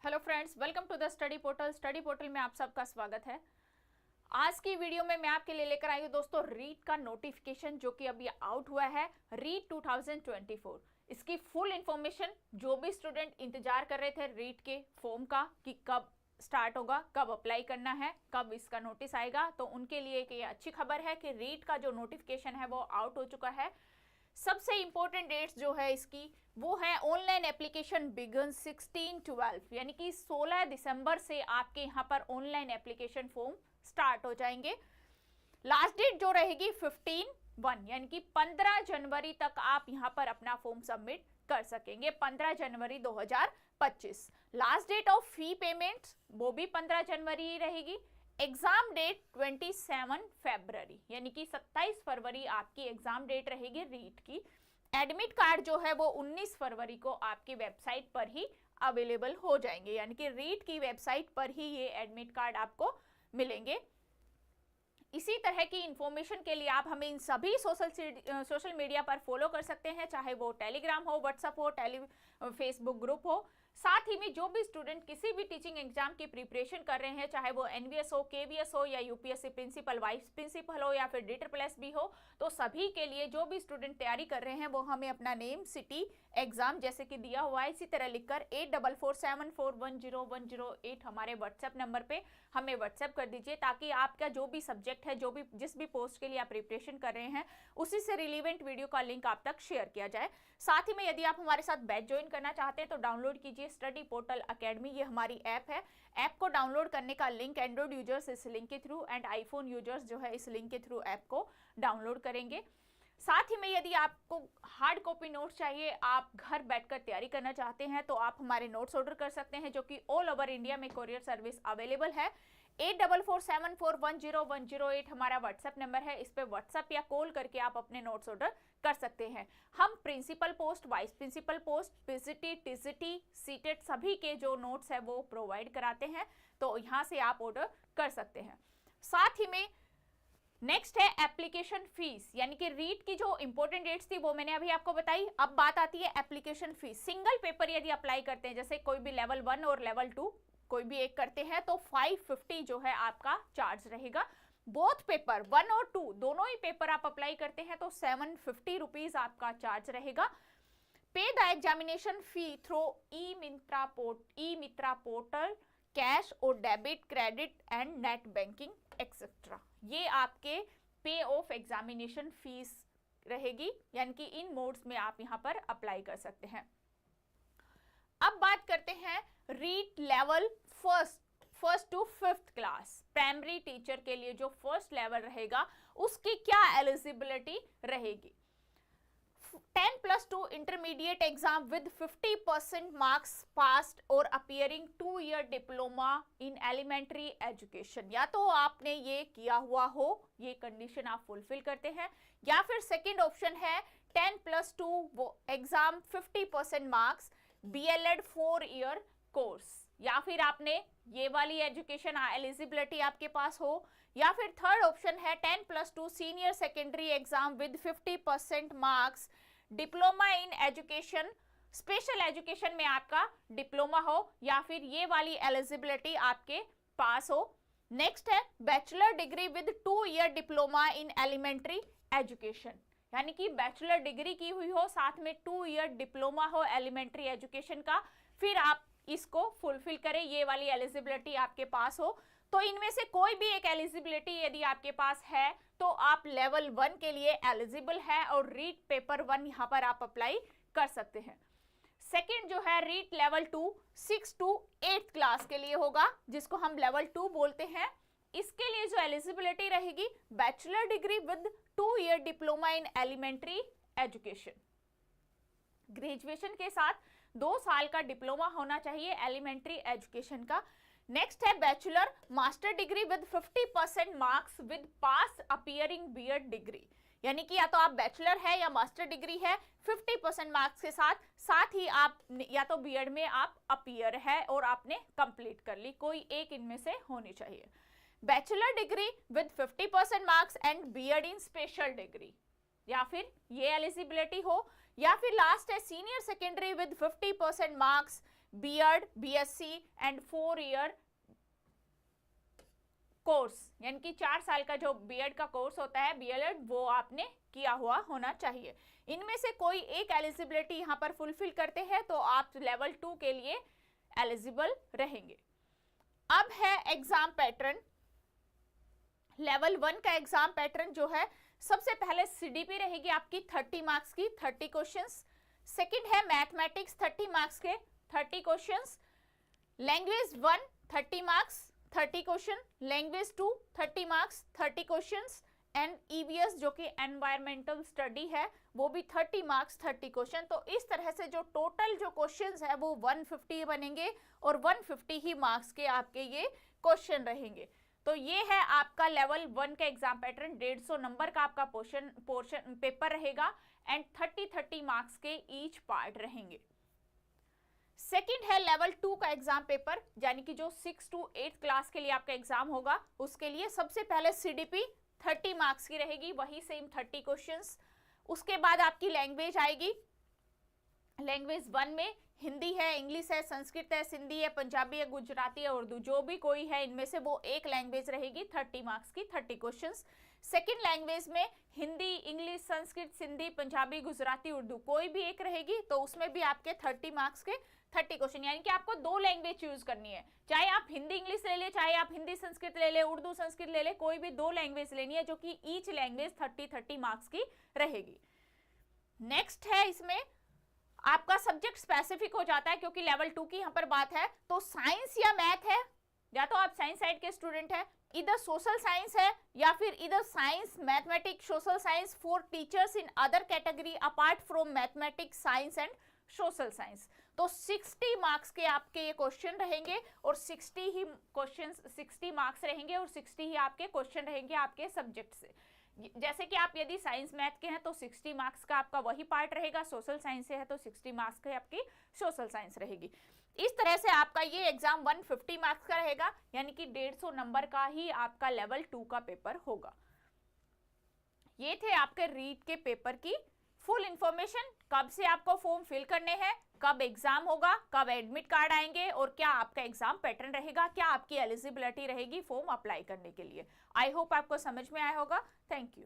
Hello friends, welcome to the study portal. Study portal में आप सबका स्वागत है। आज की वीडियो में मैं आपके लिए लेकर आई हूँ दोस्तों रीट का नोटिफिकेशन जो कि अभी आउट हुआ है, रीट 2024। इसकी फुल इंफॉर्मेशन जो भी स्टूडेंट इंतजार कर रहे थे रीट के फॉर्म का कि कब स्टार्ट होगा, कब अप्लाई करना है, कब इसका नोटिस आएगा, तो उनके लिए एक ये अच्छी खबर है कि रीट का जो नोटिफिकेशन है वो आउट हो चुका है। सबसे इंपॉर्टेंट डेट्स जो है इसकी वो है ऑनलाइन एप्लीकेशन बिगन 16/12 यानी कि 16 दिसंबर से आपके यहाँ पर ऑनलाइन एप्लीकेशन फॉर्म स्टार्ट हो जाएंगे। लास्ट डेट जो रहेगी 15/1 यानी कि 15 जनवरी तक आप यहाँ पर अपना फॉर्म सबमिट कर सकेंगे। 15 जनवरी 2025 last date of fee payment वो भी 15 जनवरी ही रहेगी। एग्जाम डेट 27 फरवरी यानी कि 27 फरवरी आपकी एग्जाम डेट रहेगी रीट की। एडमिट कार्ड जो है वो 19 फरवरी को आपकी वेबसाइट पर ही अवेलेबल हो जाएंगे, यानी कि रीट की वेबसाइट पर ही ये एडमिट कार्ड आपको मिलेंगे। इसी तरह की इंफॉर्मेशन के लिए आप हमें इन सभी सोशल मीडिया पर फॉलो कर सकते हैं, चाहे वो टेलीग्राम हो, व्हाट्सएप हो, फेसबुक ग्रुप हो। साथ ही में जो भी स्टूडेंट किसी भी टीचिंग एग्जाम की प्रिपरेशन कर रहे हैं, चाहे वो एनवीएस हो, केवीएस हो या यूपीएससी प्रिंसिपल, वाइस प्रिंसिपल हो या फिर DSS भी हो, तो सभी के लिए जो भी स्टूडेंट तैयारी कर रहे हैं वो हमें अपना नेम, सिटी, एग्जाम जैसे कि दिया हुआ है इसी तरह लिखकर 8447410108 हमारे व्हाट्सएप नंबर पे हमें व्हाट्सएप कर दीजिए, ताकि आपका जो भी सब्जेक्ट है, जिस भी पोस्ट के लिए आप प्रिपरेशन कर रहे हैं उसी से रिलेवेंट वीडियो का लिंक आप तक शेयर किया जाए। साथ ही में यदि आप हमारे साथ बैच ज्वाइन करना चाहते हैं तो डाउनलोड कीजिए स्टडी पोर्टल अकेडमी, ये हमारी ऐप है। ऐप को डाउनलोड करने का लिंक एंड्रॉइड यूजर्स इस लिंक के थ्रू एंड आईफोन यूजर्स जो है इस लिंक के थ्रू ऐप को डाउनलोड करेंगे। साथ ही में यदि आपको हार्ड कॉपी नोट्स चाहिए, आप घर बैठकर तैयारी करना चाहते हैं, तो आप हमारे नोट्स ऑर्डर कर सकते हैं जो कि ऑल ओवर इंडिया में कोरियर सर्विस अवेलेबल है। 8447410108 हमारा व्हाट्सएप नंबर है, इस पे व्हाट्सएप या कॉल करके आप अपने नोट्स ऑर्डर कर सकते हैं। हम principal post, vice principal post, PCT, TCT, CTET सभी के जो नोट्स है वो प्रोवाइड कराते हैं, तो यहाँ से आप ऑर्डर कर सकते हैं। साथ ही में नेक्स्ट है एप्लीकेशन फीस, यानी कि रीट की जो इंपॉर्टेंट डेट्स थी वो मैंने अभी आपको बताई। अब बात आती है एप्लीकेशन फीस। सिंगल पेपर यदि अप्लाई करते हैं, जैसे कोई भी लेवल 1 और लेवल 2 कोई भी एक करते हैं, तो 550 जो है आपका चार्ज रहेगा। बोथ पेपर 1 और 2 दोनों ही पेपर आप अप्लाई करते हैं तो 750 रुपीज आपका चार्ज रहेगा। Pay the examination fee through E Mitra portal, cash और debit, credit and net banking etcetera. ये आपके पे ऑफ एग्जामिनेशन फीस रहेगी, यानी कि इन मोड्स में आप यहां पर अप्लाई कर सकते हैं। अब बात करते हैं REET level first to 5th class primary teacher के लिए जो फर्स्ट लेवल रहेगा उसकी क्या एलिजिबिलिटी रहेगी। 10+2 intermediate exam with 50% marks passed और appearing 2-year diploma in elementary education. या तो आपने ये किया हुआ हो, ये कंडीशन आप फुलफिल करते हैं, या फिर सेकंड ऑप्शन है 10+2 exam 50% marks BLED 4-year course, या फिर आपने ये वाली एजुकेशन एलिजिबिलिटी आपके पास हो, या फिर थर्ड ऑप्शन है 10+2 senior secondary exam with 50% marks diploma in education, special education में आपका डिप्लोमा हो, या फिर ये वाली एलिजिबिलिटी आपके पास हो। नेक्स्ट है bachelor degree with 2-year diploma in elementary education, यानी कि बैचलर डिग्री की हुई हो, साथ में 2-year डिप्लोमा हो एलिमेंट्री एजुकेशन का, फिर आप इसको फुलफिल करें, ये वाली एलिजिबिलिटी आपके पास हो। तो इनमें से कोई भी एक एलिजिबिलिटी यदि आपके पास है तो आप लेवल 1 के लिए एलिजिबल है और रीट पेपर 1 यहां पर आप अप्लाई कर सकते हैं। सेकंड जो है REET level 2 6 to 8th class के लिए होगा, जिसको हम लेवल 2 बोलते हैं। इसके लिए जो एलिजिबिलिटी रहेगी bachelor degree with 2-year diploma in elementary education, graduation के साथ 2 साल का डिप्लोमा होना चाहिए एलिमेंट्री एजुकेशन का। नेक्स्ट है bachelor master degree with 50% marks with pass appearing BEd degree, यानी कि या तो आप बैचलर है या मास्टर डिग्री है 50% मार्क्स के साथ ही आप या तो बीएड में आप अपियर है और आपने कंप्लीट कर ली, कोई एक इनमें से होनी चाहिए। Bachelor degree with 50% marks and BEd in special degree, या फिर ये एलिजिबिलिटी हो, या फिर लास्ट है senior secondary with 50% marks BEd, BSc and 4 year course, यानी कि 4 साल का जो बीएड का कोर्स होता है, बीएलएड, वो आपने किया हुआ होना चाहिए। इनमें से कोई एक एलिजिबिलिटी यहाँ पर फुलफिल करते हैं तो आप लेवल 2 के लिए एलिजिबल रहेंगे। अब है एग्जाम पैटर्न। लेवल 1 का एग्जाम पैटर्न जो है, सबसे पहले सीडीपी रहेगी आपकी 30 मार्क्स की 30 क्वेश्चंस। सेकंड है मैथमेटिक्स 30 मार्क्स के 30 questions. Language 1 30 marks 30 question. Language 2 30 marks 30 questions. And EVS जो कि एनवायरमेंटल स्टडी है, वो भी 30 मार्क्स 30 क्वेश्चन। तो इस तरह से जो टोटल जो क्वेश्चंस है वो 150 बनेंगे और 150 ही मार्क्स के आपके ये क्वेश्चन रहेंगे। तो ये है आपका लेवल 1 का एग्जाम पैटर्न। 150 नंबर का आपका पोर्शन पेपर रहेगा एंड 30 मार्क्स के ईच पार्ट रहेंगे। सेकंड है लेवल 2 का एग्जाम पेपर, यानी कि जो 6 to 8 क्लास के लिए आपका एग्जाम होगा, उसके लिए सबसे पहले सीडीपी 30 मार्क्स की रहेगी, वही सेम 30 क्वेश्चंस। उसके बाद आपकी लैंग्वेज आएगी। लैंग्वेज 1 में हिंदी है, इंग्लिश है, संस्कृत है, सिंधी है, पंजाबी है, गुजराती है, उर्दू, जो भी कोई है इनमें से वो एक लैंग्वेज रहेगी 30 मार्क्स की 30 क्वेश्चंस। सेकंड लैंग्वेज में हिंदी, इंग्लिश, संस्कृत, सिंधी, पंजाबी, गुजराती, उर्दू, कोई भी एक रहेगी, तो उसमें भी आपके 30 मार्क्स के 30 क्वेश्चन, यानी कि आपको 2 लैंग्वेज चूज करनी है। चाहे आप हिंदी इंग्लिश ले ले, चाहे आप हिंदी संस्कृत ले ले, उर्दू संस्कृत ले ले, कोई भी 2 लैंग्वेज लेनी है, जो कि ईच लैंग्वेज 30 मार्क्स की रहेगी। नेक्स्ट है, इसमें आपका सब्जेक्ट स्पेसिफिक हो जाता है, क्योंकि लेवल 2 की यहाँ पर बात है। तो साइंस या मैथ है, या तो आप साइंस साइड के स्टूडेंट है, इधर सोशल साइंस है, या फिर इधर science, mathematics, social science for teachers in other category apart from mathematics, science and social science. तो 60 मार्क्स के आपके ये क्वेश्चन रहेंगे और 60 ही क्वेश्चन, 60 मार्क्स रहेंगे और 60 ही आपके क्वेश्चन रहेंगे आपके सब्जेक्ट से। जैसे कि आप यदि साइंस मैथ के हैं तो 60 मार्क्स का आपका वही पार्ट रहेगा, सोशल साइंस से है तो 60 मार्क्स की आपकी सोशल साइंस रहेगी। इस तरह से आपका ये एग्जाम 150 मार्क्स का रहेगा, यानी कि 150 नंबर का ही आपका लेवल 2 का पेपर होगा। ये थे आपके रीट के पेपर की फुल इंफॉर्मेशन। कब से आपको फॉर्म फिल करने हैं, कब एग्जाम होगा, कब एडमिट कार्ड आएंगे और क्या आपका एग्जाम पैटर्न रहेगा, क्या आपकी एलिजिबिलिटी रहेगी फॉर्म अप्लाई करने के लिए। आई होप आपको समझ में आया होगा। Thank you.